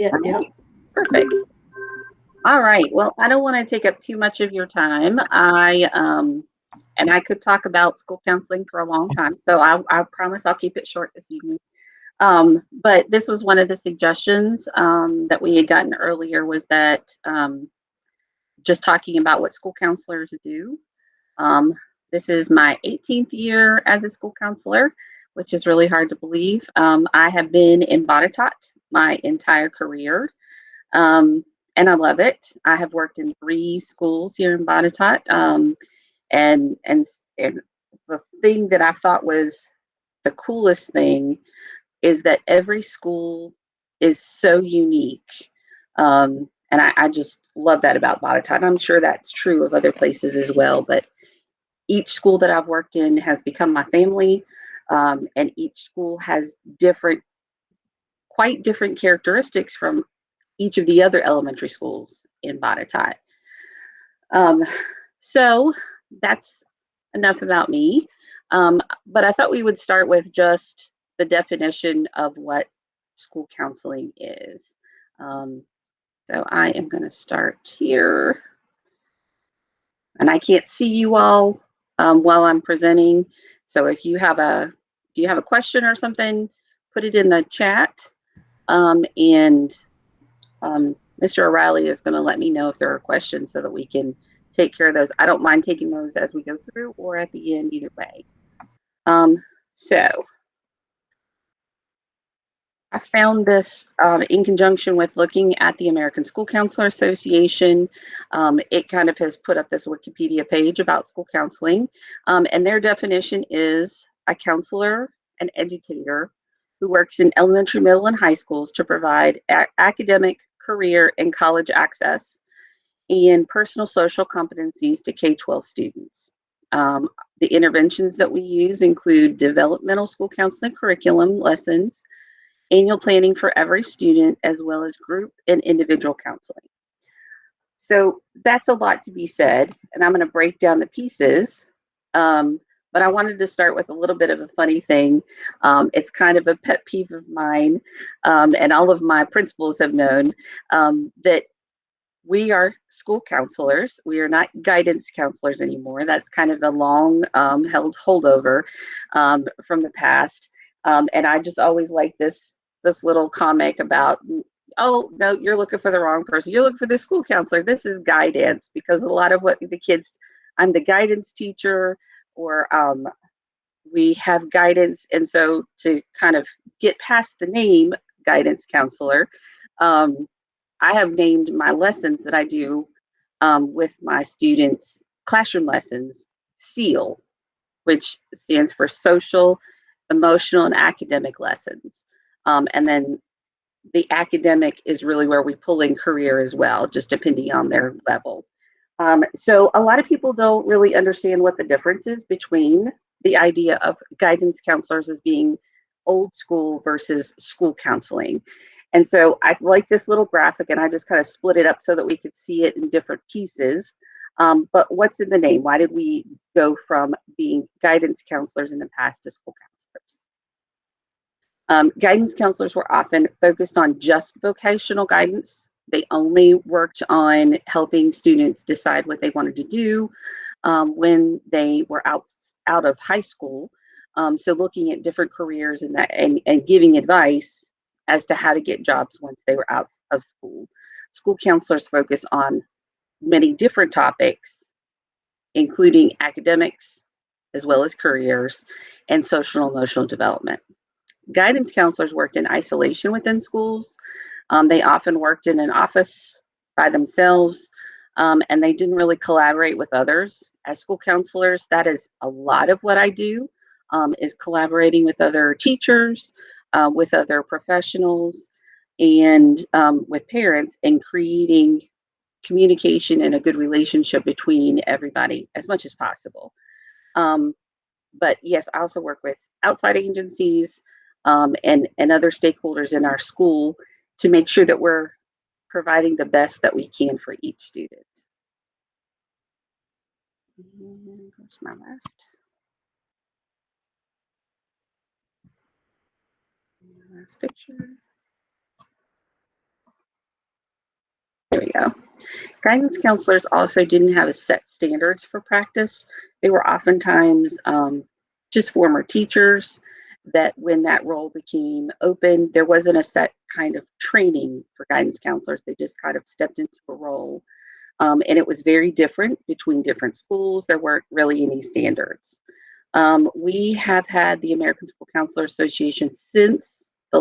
Yeah, All yeah. right, perfect. All right. Well, I don't want to take up too much of your time. And I could talk about school counseling for a long time, so I promise I'll keep it short this evening. But this was one of the suggestions that we had gotten earlier was that just talking about what school counselors do. Um, this is my 18th year as a school counselor, which is really hard to believe. I have been in Botetourt my entire career. Um, and I love it. I have worked in 3 schools here in Botetourt, and the thing that I thought was the coolest thing is that every school is so unique, and I just love that about Botetourt. And I'm sure that's true of other places as well. But each school that I've worked in has become my family, and each school has quite different characteristics from each of the other elementary schools in Botetourt. Um, so that's enough about me. But I thought we would start with just the definition of what school counseling is. Um, so I am going to start here, and I can't see you all while I'm presenting. So if you have a question or something, put it in the chat, and Mr. O'Reilly is going to let me know if there are questions so that we can take care of those. I don't mind taking those as we go through or at the end, either way. So I found this in conjunction with looking at the American School Counselor Association. It kind of has put up this Wikipedia page about school counseling, and their definition is a counselor, an educator who works in elementary, middle, and high schools to provide academic, career, and college access and personal social competencies to K-12 students. Um, the interventions that we use include developmental school counseling curriculum lessons, annual planning for every student, as well as group and individual counseling. So that's a lot to be said, and I'm going to break down the pieces. But I wanted to start with a little bit of a funny thing. It's kind of a pet peeve of mine, and all of my principals have known that we are school counselors. We are not guidance counselors anymore. That's kind of a long held holdover from the past. And I just always like this little comic about, oh no, you're looking for the wrong person. You're looking for the school counselor. This is guidance, because a lot of what the kids, I'm the guidance teacher, or we have guidance, and so to kind of get past the name guidance counselor. Um, I have named my lessons that I do with my students, classroom lessons, SEAL, which stands for social, emotional, and academic lessons. And then the academic is really where we pull in career as well, just depending on their level. So a lot of people don't really understand what the difference is between the idea of guidance counselors as being old school versus school counseling. And so I like this little graphic, and I just kind of split it up so that we could see it in different pieces. But what's in the name? Why did we go from being guidance counselors in the past to school counselors? Guidance counselors were often focused on just vocational guidance. They only worked on helping students decide what they wanted to do when they were out of high school. So looking at different careers and that, and giving advice as to how to get jobs once they were out of school. School counselors focus on many different topics, including academics, as well as careers, and social and emotional development. Guidance counselors worked in isolation within schools. They often worked in an office by themselves, and they didn't really collaborate with others. As school counselors, that is a lot of what I do, is collaborating with other teachers, with other professionals, and with parents, and creating communication and a good relationship between everybody as much as possible. Um, but yes, I also work with outside agencies, and other stakeholders in our school to make sure that we're providing the best that we can for each student. And where's my last picture? There we go. Guidance counselors also didn't have a set standards for practice. They were oftentimes just former teachers that when that role became open, there wasn't a set kind of training for guidance counselors. They just kind of stepped into a role. And it was very different between different schools. There weren't really any standards. We have had the American School Counselor Association since the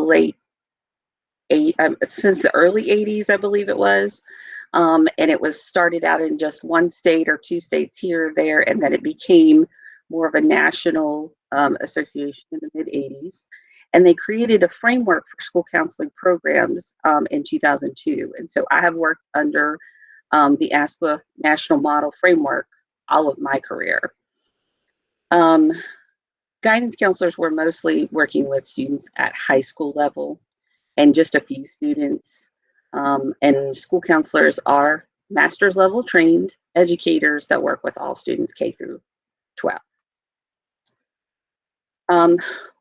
early 80s, I believe it was. And it was started out in just one state or two states here or there, and then it became more of a national association in the mid 80s. And they created a framework for school counseling programs in 2002. And so I have worked under the ASCA National Model Framework all of my career. Guidance counselors were mostly working with students at high school level and just a few students. And school counselors are master's level trained educators that work with all students K through 12.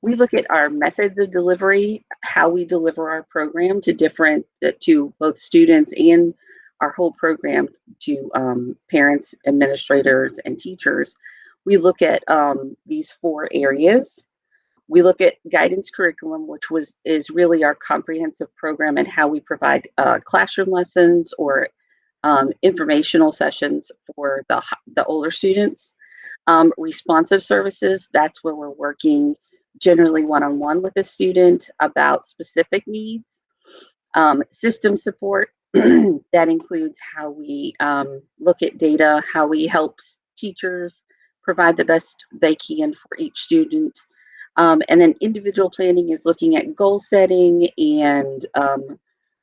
We look at our methods of delivery, how we deliver our program to both students and our whole program to parents, administrators, and teachers. We look at these four areas. We look at guidance curriculum, which is really our comprehensive program and how we provide classroom lessons or informational sessions for the older students. Responsive services, that's where we're working generally one-on-one with a student about specific needs. System support, that includes how we look at data, how we help teachers provide the best they can for each student. And then individual planning is looking at goal setting and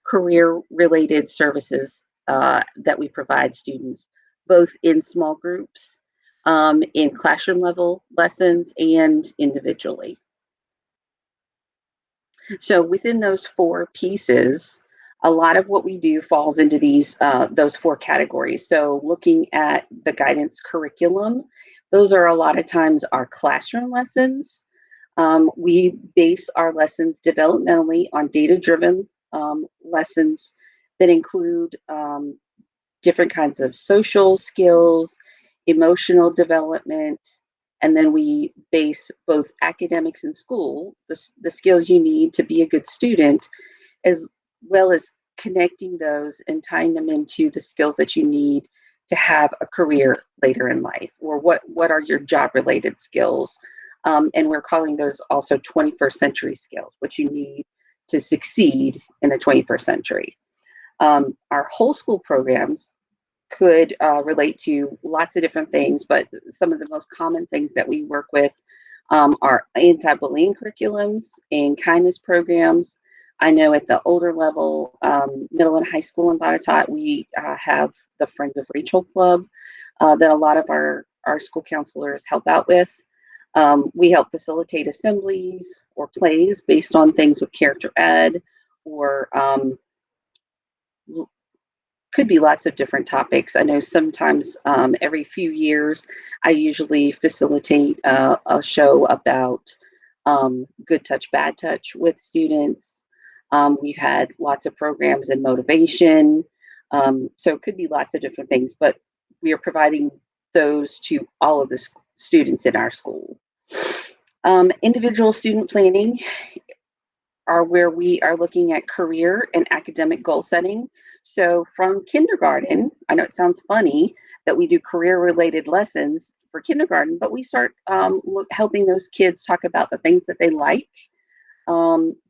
career-related services that we provide students, both in small groups, in classroom level lessons, and individually. So within those four pieces, a lot of what we do falls into those four categories. So looking at the guidance curriculum, those are a lot of times our classroom lessons. We base our lessons developmentally on data-driven lessons that include different kinds of social skills, emotional development, and then we base both academics in school, the skills you need to be a good student, as well as connecting those and tying them into the skills that you need to have a career later in life, or what are your job-related skills. And we're calling those also 21st century skills, what you need to succeed in the 21st century. Our whole school programs could relate to lots of different things, but some of the most common things that we work with are anti-bullying curriculums and kindness programs. I know at the older level, middle and high school in Botetourt, we have the Friends of Rachel Club that a lot of our school counselors help out with. We help facilitate assemblies or plays based on things with character ed, or could be lots of different topics. I know sometimes every few years, I usually facilitate a show about good touch, bad touch with students. We've had lots of programs in motivation. So it could be lots of different things, but we are providing those to all of the students in our school. Individual student planning are where we are looking at career and academic goal setting. So from kindergarten, I know it sounds funny that we do career-related lessons for kindergarten, but we start helping those kids talk about the things that they like,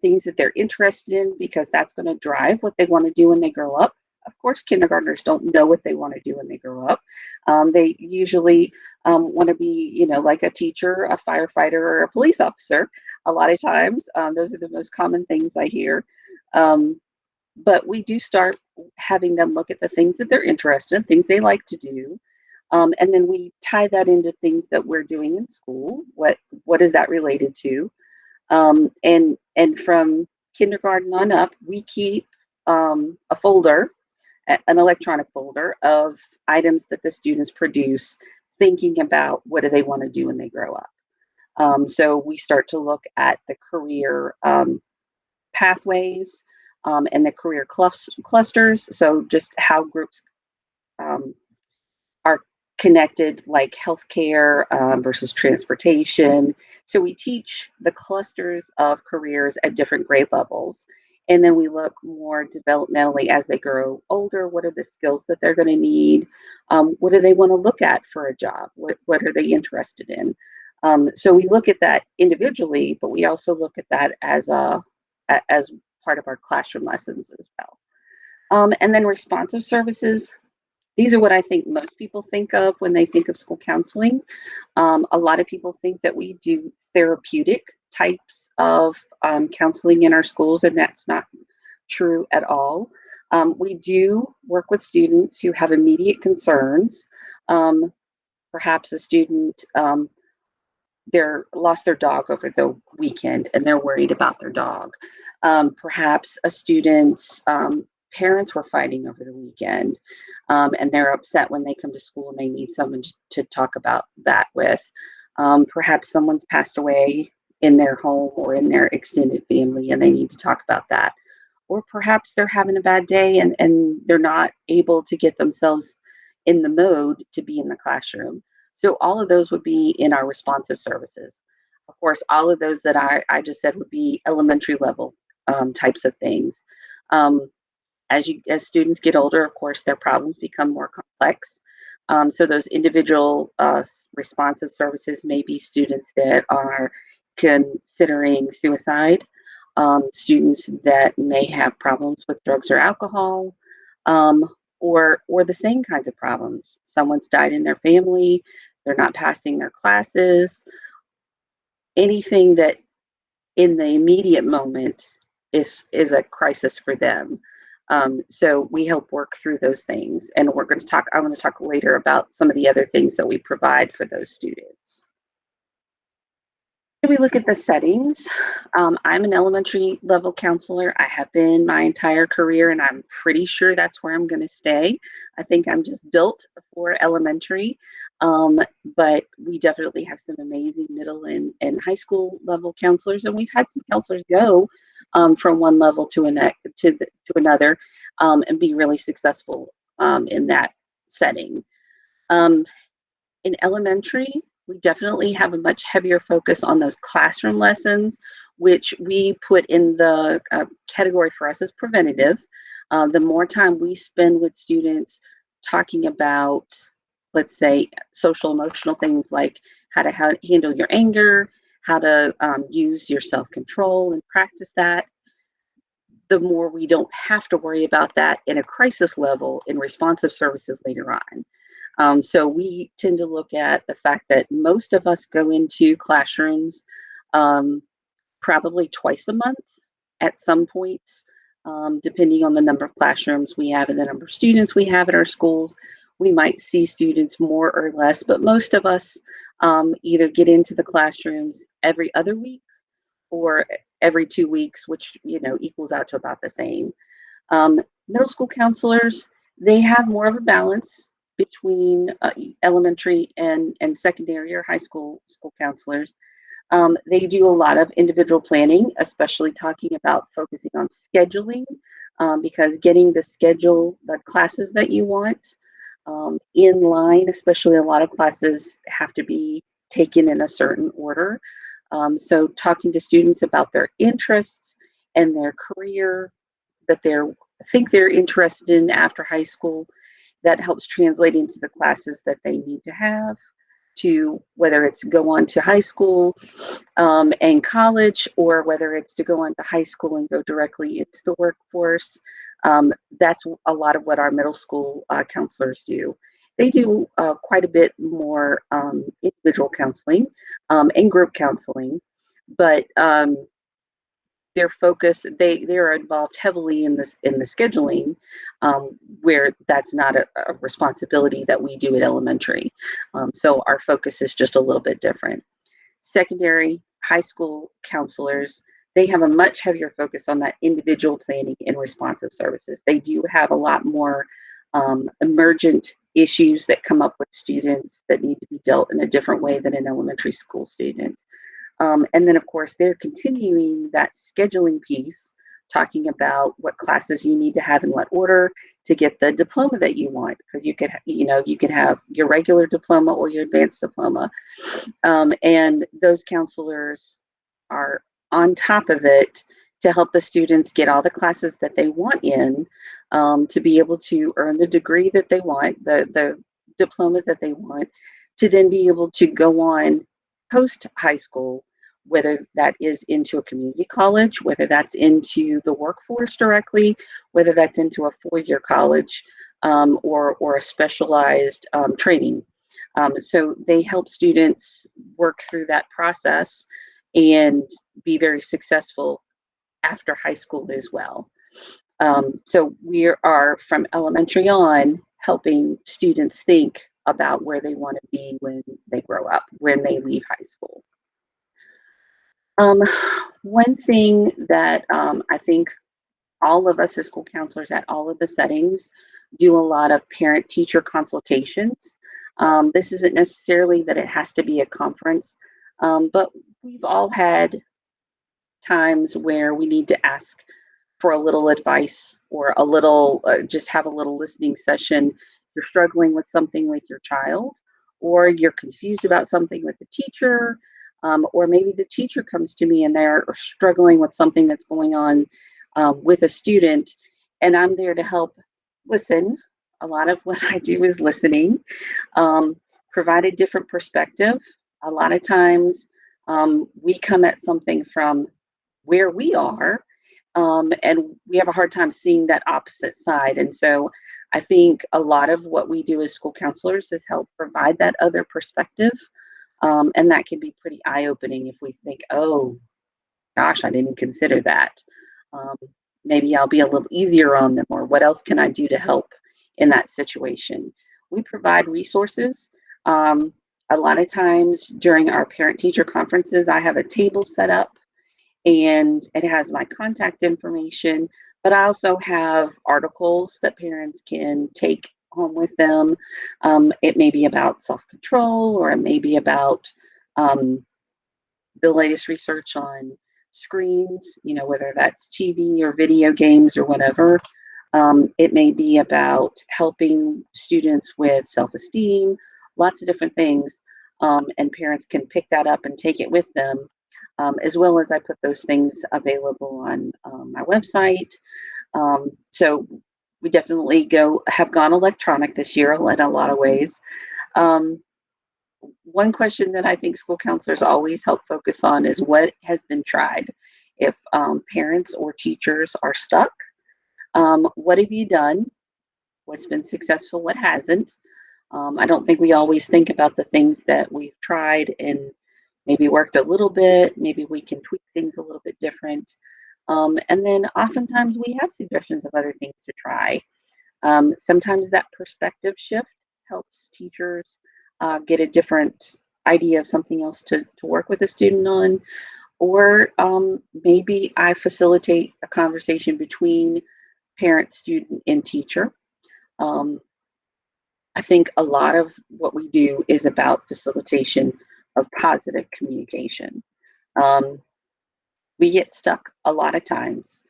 things that they're interested in, because that's going to drive what they want to do when they grow up. Of course, kindergartners don't know what they want to do when they grow up. They usually want to be, like a teacher, a firefighter, or a police officer. A lot of times, those are the most common things I hear. But we do start having them look at the things that they're interested in, things they like to do. And then we tie that into things that we're doing in school. What is that related to? And from kindergarten on up, we keep a folder, an electronic folder of items that the students produce, thinking about what do they want to do when they grow up. So we start to look at the career pathways, and the career clusters. So just how groups um, are connected, like healthcare versus transportation. So we teach the clusters of careers at different grade levels. And then we look more developmentally as they grow older. What are the skills that they're going to need? What do they want to look at for a job? What are they interested in? So we look at that individually, but we also look at that as part of our classroom lessons as well. And then responsive services. These are what I think most people think of when they think of school counseling. A lot of people think that we do therapeutic types of counseling in our schools, and that's not true at all. We do work with students who have immediate concerns. Perhaps a student they're lost their dog over the weekend and they're worried about their dog. Perhaps a student's parents were fighting over the weekend and they're upset when they come to school and they need someone to talk about that with. Perhaps someone's passed away in their home or in their extended family and they need to talk about that. Or perhaps they're having a bad day and they're not able to get themselves in the mode to be in the classroom. So all of those would be in our responsive services. Of course, all of those that I just said would be elementary level types of things. Um, as students get older, of course, their problems become more complex. So those individual responsive services may be students that are considering suicide, students that may have problems with drugs or alcohol, um, or the same kinds of problems. Someone's died in their family, they're not passing their classes, anything that in the immediate moment is a crisis for them. So we help work through those things, and we're going to talk. I want to talk later about some of the other things that we provide for those students. We look at the settings. I'm an elementary level counselor. I have been my entire career, and I'm pretty sure that's where I'm going to stay. I think I'm just built for elementary, but we definitely have some amazing middle and high school level counselors, and we've had some counselors go from one level to another and be really successful in that setting. Um, in elementary, we definitely have a much heavier focus on those classroom lessons, which we put in the category for us as preventative. The more time we spend with students talking about, let's say, social emotional things like how to handle your anger, how to use your self-control and practice that, the more we don't have to worry about that in a crisis level in responsive services later on. So we tend to look at the fact that most of us go into classrooms um, probably twice a month at some points, depending on the number of classrooms we have and the number of students we have at our schools. We might see students more or less, but most of us either get into the classrooms every other week or every 2 weeks, which equals out to about the same. Middle school counselors, they have more of a balance between elementary and secondary or high school counselors. They do a lot of individual planning, especially talking about focusing on scheduling, because getting the classes that you want in line, especially a lot of classes have to be taken in a certain order. So talking to students about their interests and their career that think they're interested in after high school, that helps translate into the classes that they need to have to whether it's go on to high school and college, or whether it's to go on to high school and go directly into the workforce. That's a lot of what our middle school counselors do. They do quite a bit more individual counseling and group counseling, but their focus they are involved heavily in the scheduling, where that's not a responsibility that we do at elementary. So our focus is just a little bit different. Secondary high school counselors, they have a much heavier focus on that individual planning and responsive services. They do have a lot more emergent issues that come up with students that need to be dealt in a different way than an elementary school student. And then, of course, they're continuing that scheduling piece talking about what classes you need to have in what order to get the diploma that you want, because you could have your regular diploma or your advanced diploma. And those counselors are on top of it to help the students get all the classes that they want in, to be able to earn the degree that they want, the diploma that they want, to then be able to go on post high school, whether that is into a community college, whether that's into the workforce directly, whether that's into a 4-year college, or a specialized training. So they help students work through that process and be very successful after high school as well. So we are from elementary on helping students think about where they want to be when they grow up, when they leave high school. Um, One thing that I think all of us as school counselors at all of the settings do a lot of parent-teacher consultations. This isn't necessarily that it has to be a conference, but we've all had times where we need to ask for a little advice, or a little, just have a little listening session. You're struggling with something with your child, or you're confused about something with the teacher, or maybe the teacher comes to me and they're struggling with something that's going on with a student, and I'm there to help listen. A lot of what I do is listening, um, provide a different perspective. A lot of times we come at something from where we are, and we have a hard time seeing that opposite side. And so I think a lot of what we do as school counselors is help provide that other perspective. And that can be pretty eye opening if we think, oh, gosh, I didn't consider that. Um, Maybe I'll be a little easier on them, or what else can I do to help in that situation? We provide resources. Um, a lot of times during our parent teacher conferences, I have a table set up and it has my contact information, but I also have articles that parents can take home with them. It may be about self control, or it may be about um, the latest research on screens, whether that's TV or video games or whatever. It may be about helping students with self esteem, lots of different things. And parents can pick that up and take it with them, as well as I put those things available on my website. So we definitely have gone electronic this year in a lot of ways. Um, One question that I think school counselors always help focus on is what has been tried. If parents or teachers are stuck, what have you done? What's been successful? What hasn't? I don't think we always think about the things that we've tried and maybe worked a little bit. Maybe we can tweak things a little bit different. And then oftentimes we have suggestions of other things to try. Sometimes that perspective shift helps teachers get a different idea of something else to work with a student on. Or maybe I facilitate a conversation between parent, student, and teacher. Um, I think a lot of what we do is about facilitation of positive communication. Um, we get stuck a lot of times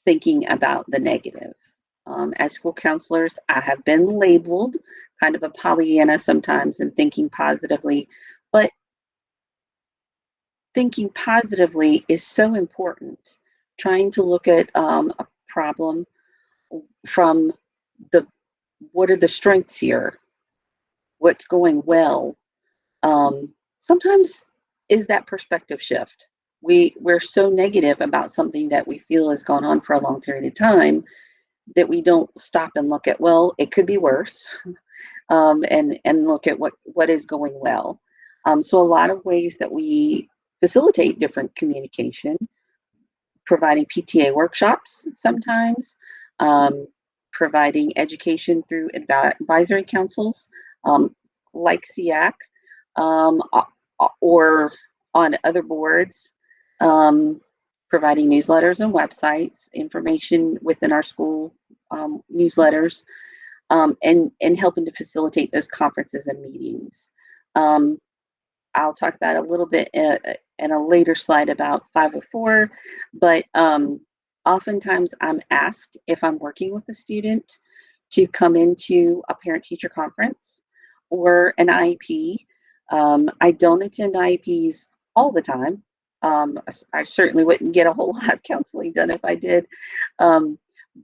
thinking about the negative. As school counselors, I have been labeled kind of a Pollyanna sometimes and thinking positively, but thinking positively is so important. Trying to look at a problem from the what are the strengths here? What's going well? Sometimes is that perspective shift. We're so negative about something that we feel has gone on for a long period of time that we don't stop and look at, well, it could be worse, and look at what is going well. So a lot of ways that we facilitate different communication, providing PTA workshops sometimes, um, providing education through advisory councils, um, like SEAC, or on other boards, um, providing newsletters and websites, information within our school newsletters, and helping to facilitate those conferences and meetings. Um, I'll talk about a little bit in a later slide about 504, but Oftentimes I'm asked if I'm working with a student to come into a parent-teacher conference or an IEP. I don't attend IEPs all the time. I certainly wouldn't get a whole lot of counseling done if I did. Um,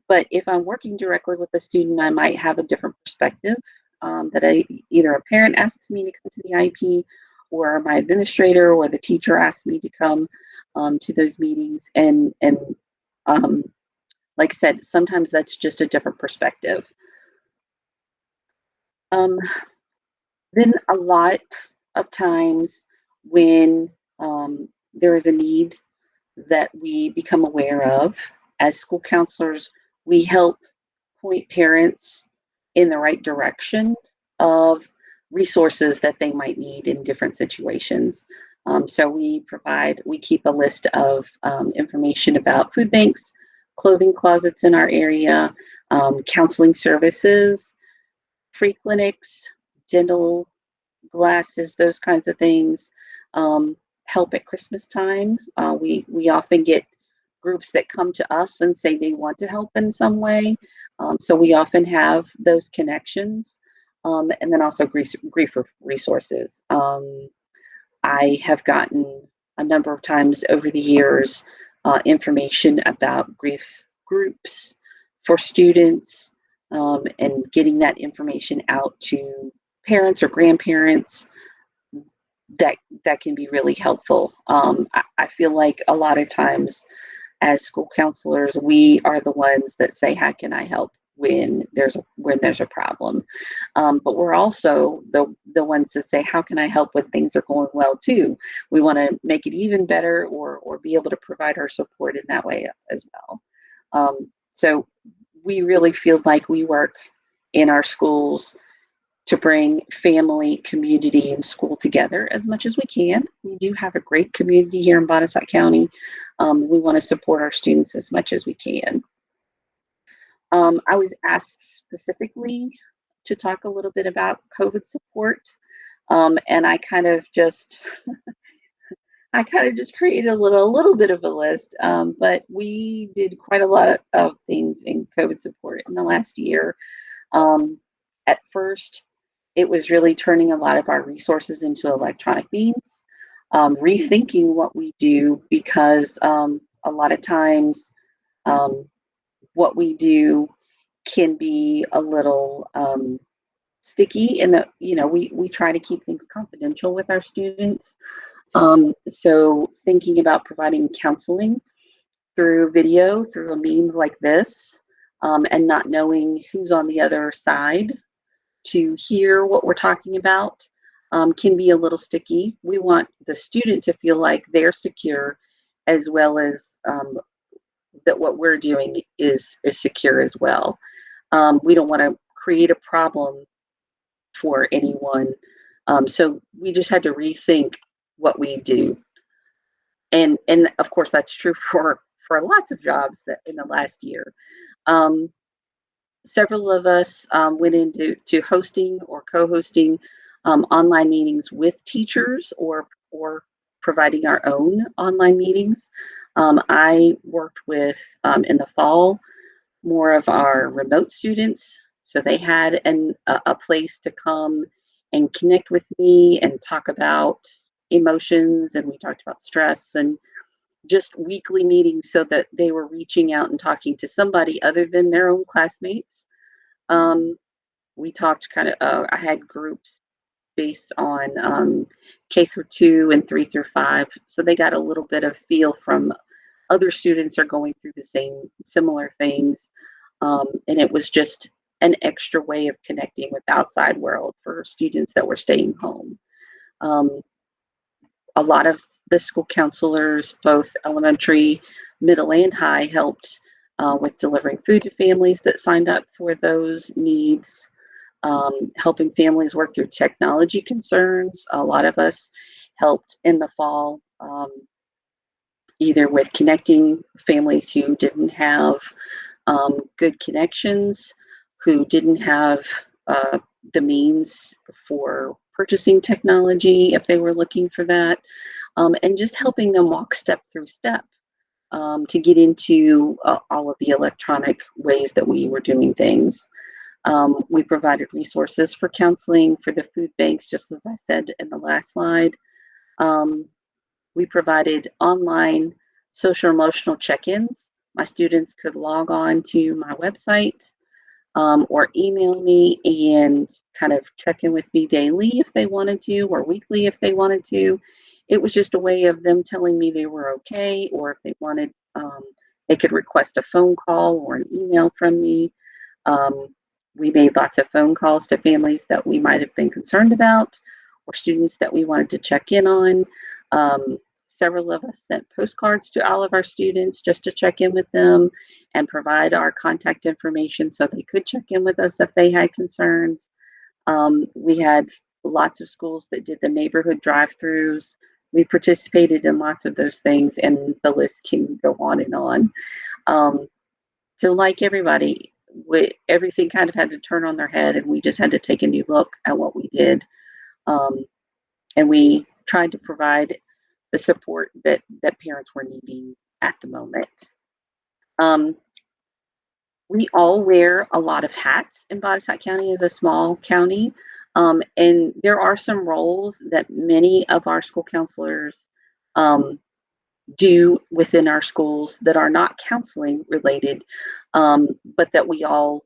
but if I'm working directly with a student, I might have a different perspective that either a parent asks me to come to the IEP, or my administrator or the teacher asks me to come to those meetings. And um, like I said, sometimes that's just a different perspective. Um, then a lot of times when there is a need that we become aware of as school counselors, we help point parents in the right direction of resources that they might need in different situations. So we keep a list of information about food banks, clothing closets in our area, counseling services, free clinics, dental, glasses, those kinds of things. Um, Help at Christmas time. We often get groups that come to us and say they want to help in some way. So we often have those connections. And then also grief resources. I have gotten a number of times over the years information about grief groups for students, and getting that information out to parents or grandparents. That can be really helpful. I feel like a lot of times as school counselors, we are the ones that say, "How can I help?" when there's a problem. But we're also the ones that say, "How can I help when things are going well too?" We want to make it even better, or be able to provide our support in that way as well. So we really feel like we work in our schools to bring family, community, and school together as much as we can. We do have a great community here in Botetourt County. We want to support our students as much as we can. I was asked specifically to talk a little bit about COVID support, and I kind of just created a little bit of a list. But we did quite a lot of things in COVID support in the last year. Um, at first, it was really turning a lot of our resources into electronic means, rethinking what we do, because a lot of times um, what we do can be a little sticky, and we try to keep things confidential with our students. So thinking about providing counseling through video, through a means like this, and not knowing who's on the other side to hear what we're talking about, can be a little sticky. We want the student to feel like they're secure, as well as that what we're doing is secure as well. We don't want to create a problem for anyone. So we just had to rethink what we do, and of course that's true for lots of jobs that in the last year. Um, Several of us went into hosting or co-hosting online meetings with teachers, or providing our own online meetings. I worked with in the fall more of our remote students, so they had a place to come and connect with me and talk about emotions, and we talked about stress, and just weekly meetings so that they were reaching out and talking to somebody other than their own classmates. um, we talked kind of, I had groups based on K through 2 and 3 through 5. So they got a little bit of feel from other students are going through the same similar things. And it was just an extra way of connecting with the outside world for students that were staying home. Um, a lot of the school counselors, both elementary, middle, and high, helped with delivering food to families that signed up for those needs, helping families work through technology concerns. A lot of us helped in the fall, either with connecting families who didn't have good connections, who didn't have the means for purchasing technology if they were looking for that, and just helping them walk step through step to get into all of the electronic ways that we were doing things. We provided resources for counseling for the food banks, just as I said in the last slide. We provided online social emotional check-ins. My students could log on to my website or email me and kind of check in with me daily if they wanted to, or weekly if they wanted to. It was just a way of them telling me they were okay, or if they wanted, they could request a phone call or an email from me. We made lots of phone calls to families that we might have been concerned about or students that we wanted to check in on. Several of us sent postcards to all of our students just to check in with them and provide our contact information so they could check in with us if they had concerns. We had lots of schools that did the neighborhood drive-throughs. We participated in lots of those things, and the list can go on and on. So like everybody, everything kind of had to turn on their head, and we just had to take a new look at what we did. And we tried to provide the support that parents were needing at the moment. We all wear a lot of hats in Botetourt County as a small county. And there are some roles that many of our school counselors do within our schools that are not counseling related, but that we all,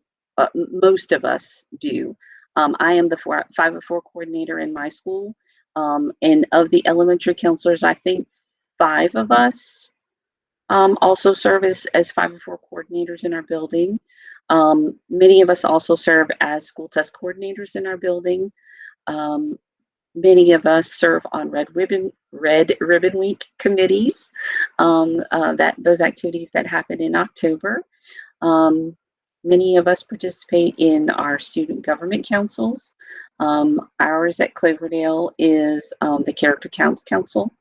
most of us do. I am the 504 coordinator in my school. And of the elementary counselors, I think 5 of us also serve as 504 coordinators in our building. Many of us also serve as school test coordinators in our building. Many of us serve on Red Ribbon Week committees, those activities that happen in October. Many of us participate in our student government councils. Ours at Cloverdale is the Character Counts Council,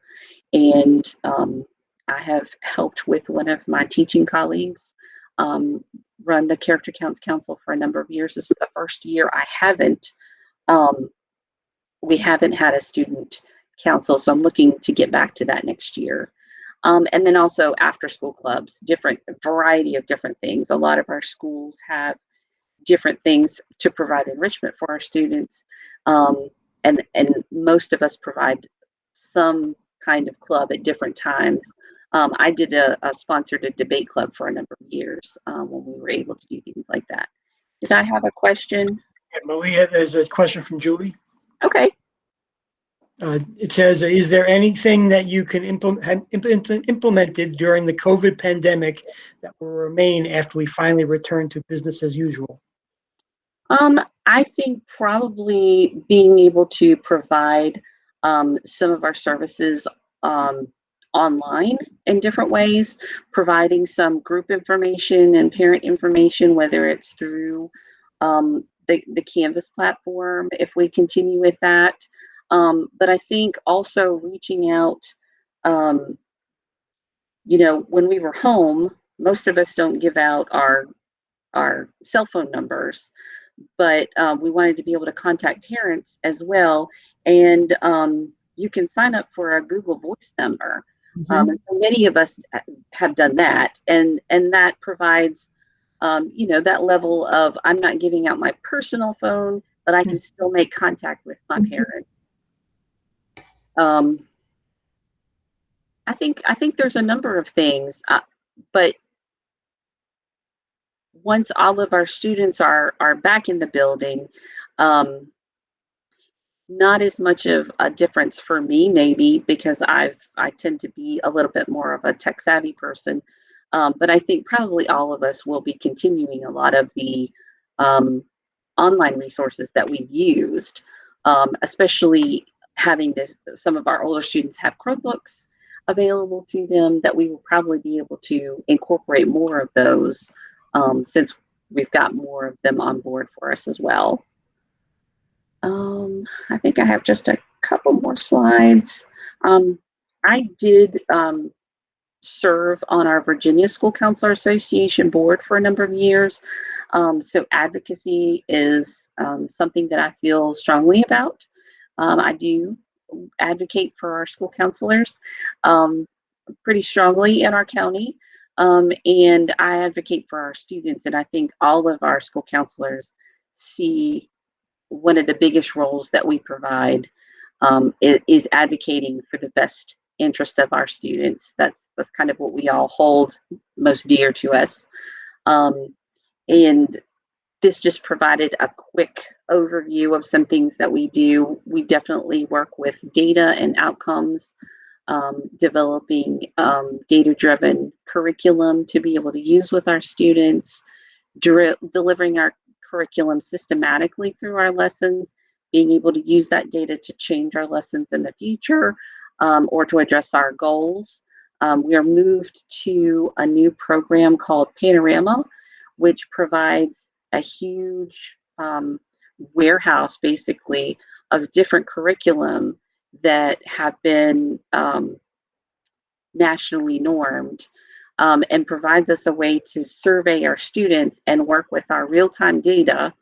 and I have helped with one of my teaching colleagues run the Character Counts Council for a number of years. This is the first year we haven't had a student council, so I'm looking to get back to that next year. And then also after school clubs, variety of different things. A lot of our schools have different things to provide enrichment for our students. And most of us provide some kind of club at different times. I did a sponsored a debate club for a number of years when we were able to do things like that. Did I have a question? Yeah, Malia, there's a question from Julie. Okay. It says, is there anything that you can implemented during the COVID pandemic that will remain after we finally return to business as usual? I think probably being able to provide some of our services online in different ways, providing some group information and parent information, whether it's through the Canvas platform, if we continue with that. But I think also reaching out, when we were home, most of us don't give out our cell phone numbers, but we wanted to be able to contact parents as well. And you can sign up for a Google Voice number. And so many of us have done that, and that provides, that level of, I'm not giving out my personal phone, but I can still make contact with my parents. I think there's a number of things, but once all of our students are back in the building, not as much of a difference for me, maybe because I tend to be a little bit more of a tech savvy person, but I think probably all of us will be continuing a lot of the online resources that we've used, especially having some of our older students have Chromebooks available to them, that we will probably be able to incorporate more of those since we've got more of them on board for us as well. I think I have just a couple more slides. I did serve on our Virginia School Counselor Association board for a number of years. So advocacy is something that I feel strongly about. I do advocate for our school counselors. pretty strongly in our county, and I advocate for our students. And I think all of our school counselors see one of the biggest roles that we provide is advocating for the best interest of our students. That's kind of what we all hold most dear to us. And this just provided a quick overview of some things that we do. We definitely work with data and outcomes, developing data-driven curriculum to be able to use with our students, delivering our curriculum systematically through our lessons, being able to use that data to change our lessons in the future, or to address our goals. We are moved to a new program called Panorama, which provides a huge warehouse, basically, of different curriculum that have been nationally normed, and provides us a way to survey our students and work with our real-time data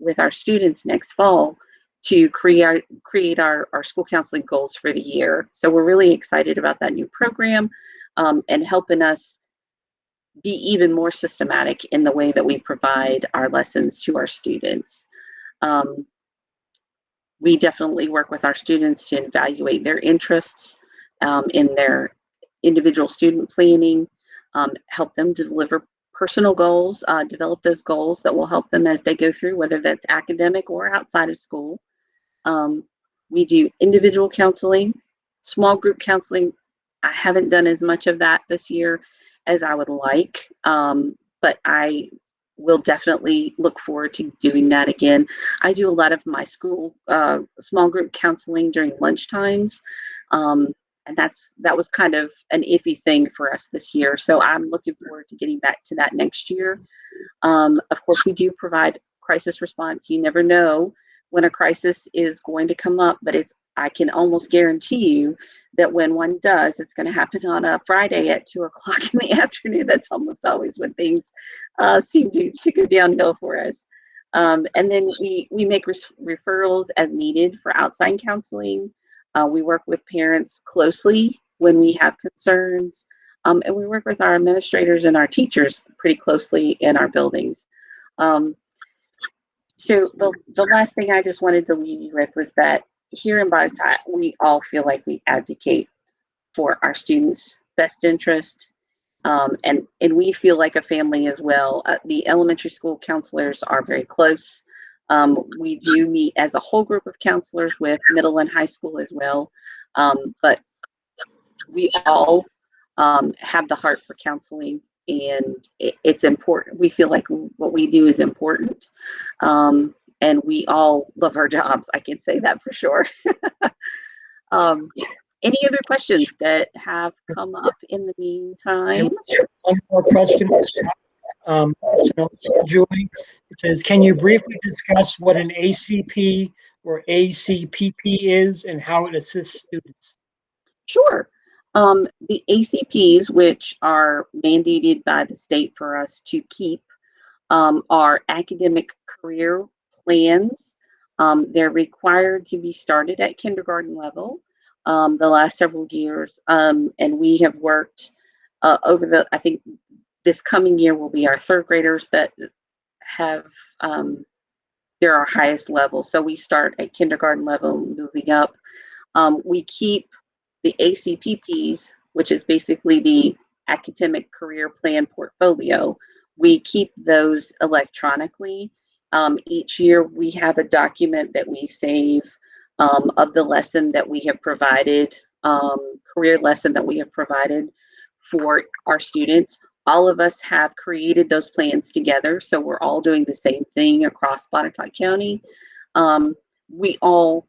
with our students next fall to create our school counseling goals for the year. So we're really excited about that new program, and helping us be even more systematic in the way that we provide our lessons to our students. We definitely work with our students to evaluate their interests in their individual student planning, help them deliver personal goals, develop those goals that will help them as they go through, whether that's academic or outside of school. We do individual counseling, small group counseling. I haven't done as much of that this year as I would like, but I will definitely look forward to doing that again. I do a lot of my school small group counseling during lunch times, and that was kind of an iffy thing for us this year. So I'm looking forward to getting back to that next year. Of course, we do provide crisis response. You never know when a crisis is going to come up, but I can almost guarantee you that when one does, it's going to happen on a Friday at 2 o'clock in the afternoon. That's almost always when things seem to go downhill for us. And then we make referrals as needed for outside counseling. We work with parents closely when we have concerns, and we work with our administrators and our teachers pretty closely in our buildings. So the last thing I just wanted to leave you with was that here in Bogota, we all feel like we advocate for our students' best interest, and we feel like a family as well. The elementary school counselors are very close. We do meet as a whole group of counselors with middle and high school as well, but we all have the heart for counseling, and it's important. We feel like what we do is important, and we all love our jobs. I can say that for sure. Any other questions that have come up in the meantime? One more question. So Julie, it says, can you briefly discuss what an ACP or ACPP is and how it assists students? Sure. The ACPs, which are mandated by the state for us to keep, are academic career plans. They're required to be started at kindergarten level the last several years, and we have worked I think this coming year will be our third graders that have, they're our highest level. So we start at kindergarten level, moving up. We keep the ACPPs, which is basically the academic career plan portfolio. We keep those electronically. Each year we have a document that we save of the lesson that we have provided, career lesson that we have provided for our students. All of us have created those plans together, so we're all doing the same thing across Botetourt County. We all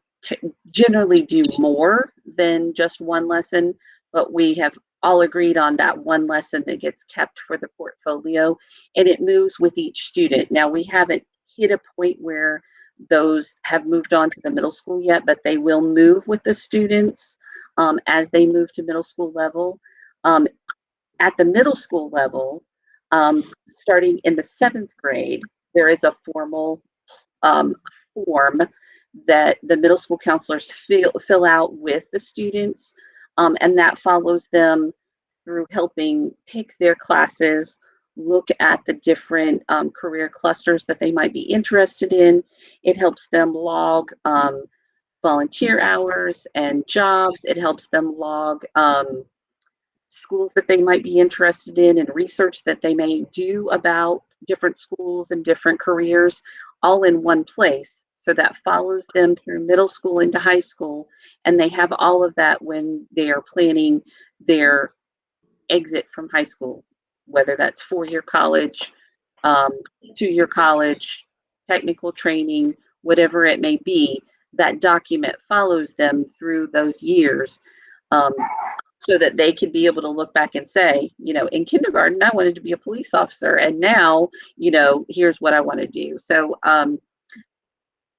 generally do more than just one lesson, but we have all agreed on that one lesson that gets kept for the portfolio, and it moves with each student. Now, we haven't hit a point where those have moved on to the middle school yet, but they will move with the students as they move to middle school level. At the middle school level, starting in the 7th grade, there is a formal form that the middle school counselors fill out with the students, and that follows them through helping pick their classes, look at the different career clusters that they might be interested in. It helps them log volunteer hours and jobs. It helps them log schools that they might be interested in and research that they may do about different schools and different careers, all in one place. So that follows them through middle school into high school, and they have all of that when they are planning their exit from high school, whether that's four-year college, um, two-year college, technical training, whatever it may be. That document follows them through those years, so that they could be able to look back and say, in kindergarten, I wanted to be a police officer, and now, here's what I want to do. So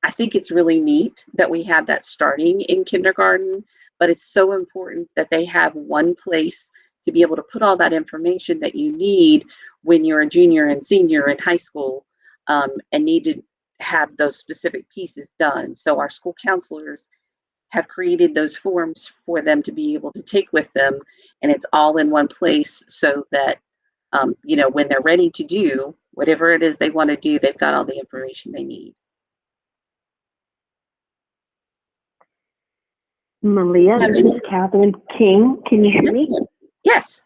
I think it's really neat that we have that starting in kindergarten, but it's so important that they have one place to be able to put all that information that you need when you're a junior and senior in high school, and need to have those specific pieces done. So our school counselors have created those forms for them to be able to take with them, and it's all in one place so that, when they're ready to do whatever it is they want to do, they've got all the information they need. Malia, this is Catherine King. Can you hear me? Yes.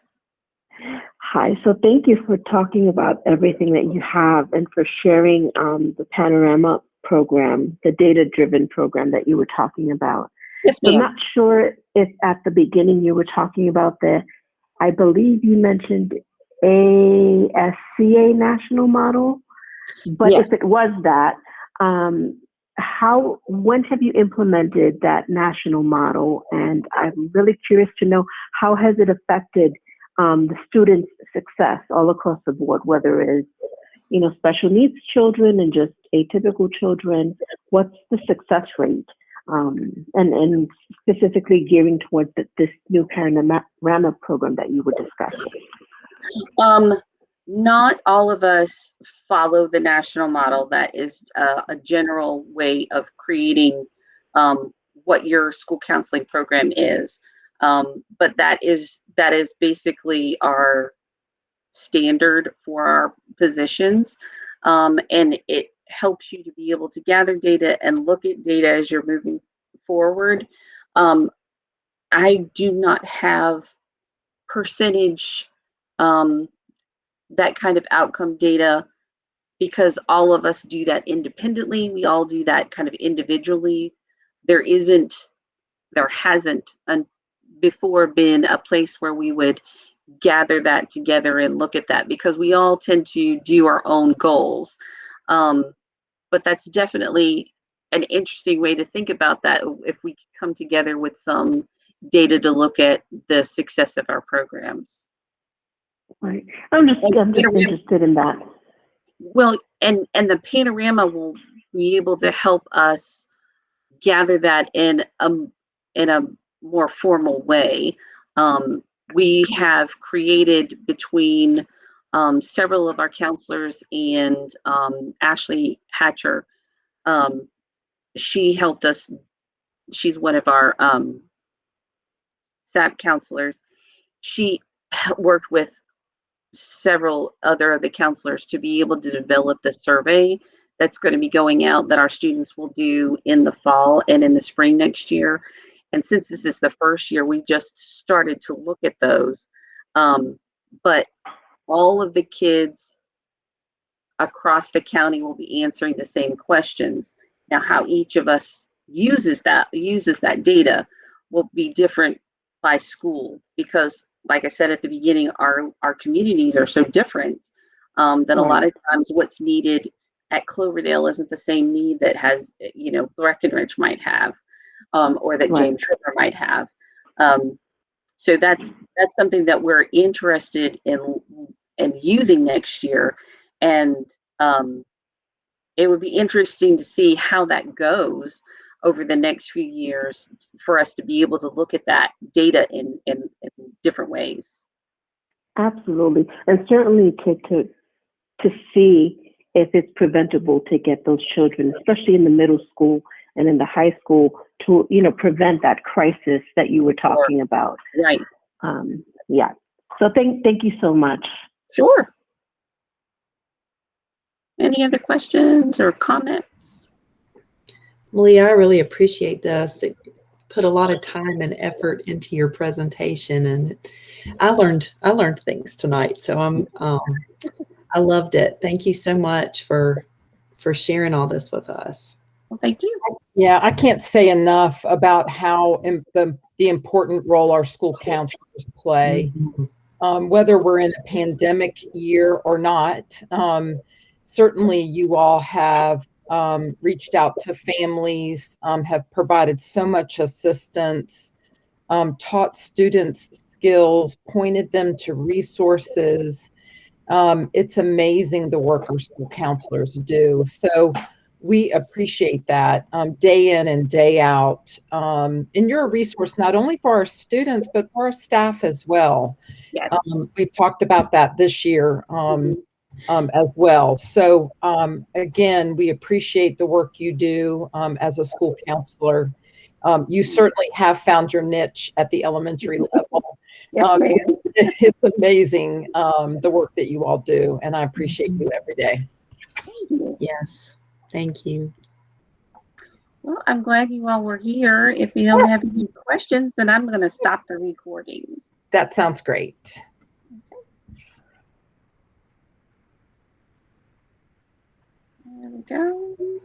Hi. So thank you for talking about everything that you have and for sharing the Panorama program, the data-driven program that you were talking about. Yes, ma'am. I'm not sure if at the beginning you were talking about I believe you mentioned ASCA national model, but yes. if it was that, when have you implemented that national model? And I'm really curious to know, how has it affected the students' success all across the board, whether it's, special needs children and just atypical children? What's the success rate? And specifically gearing towards this new Panorama program that you were discussing. Not all of us follow the national model. That is a general way of creating what your school counseling program is. But that is basically our standard for our positions. And it helps you to be able to gather data and look at data as you're moving forward. I do not have percentage, that kind of outcome data, because all of us do that independently. We all do that kind of individually. There hasn't before been a place where we would gather that together and look at that, because we all tend to do our own goals. But that's definitely an interesting way to think about that, if we come together with some data to look at the success of our programs. Right. I'm just interested in that. Well, and the Panorama will be able to help us gather that in a more formal way. We have created, between several of our counselors and Ashley Hatcher, she helped us. She's one of our SAP counselors. She worked with several other of the counselors to be able to develop the survey that's going to be going out, that our students will do in the fall and in the spring next year. And since this is the first year, we just started to look at those. But all of the kids across the county will be answering the same questions. Now, how each of us uses that data will be different by school, because, like I said at the beginning, our communities are so different, that a lot of times what's needed at Cloverdale isn't the same need that Breckenridge might have, or that James River might have. So that's something that we're interested in using next year. And it would be interesting to see how that goes over the next few years, for us to be able to look at that data in different ways. Absolutely. And certainly to see if it's preventable to get those children, especially in the middle school and in the high school to, you know, prevent that crisis that you were talking about. Right. Yeah. So thank you so much. Sure. Any other questions or comments? Malia, I really appreciate this. It put a lot of time and effort into your presentation, and I learned things tonight. So I loved it. Thank you so much for sharing all this with us. Well, thank you. Yeah, I can't say enough about how the important role our school counselors play. Whether we're in a pandemic year or not, certainly you all have reached out to families, have provided so much assistance, taught students skills, pointed them to resources. It's amazing the work our school counselors do. So we appreciate that day in and day out. And you're a resource not only for our students, but for our staff as well. Yes. We've talked about that this year as well. So again, we appreciate the work you do as a school counselor. You certainly have found your niche at the elementary level. Yes, ma'am. It's amazing the work that you all do, and I appreciate you every day. Thank you. Yes. Thank you. Well, I'm glad you all were here. If you don't have any questions, then I'm going to stop the recording. That sounds great. There we go.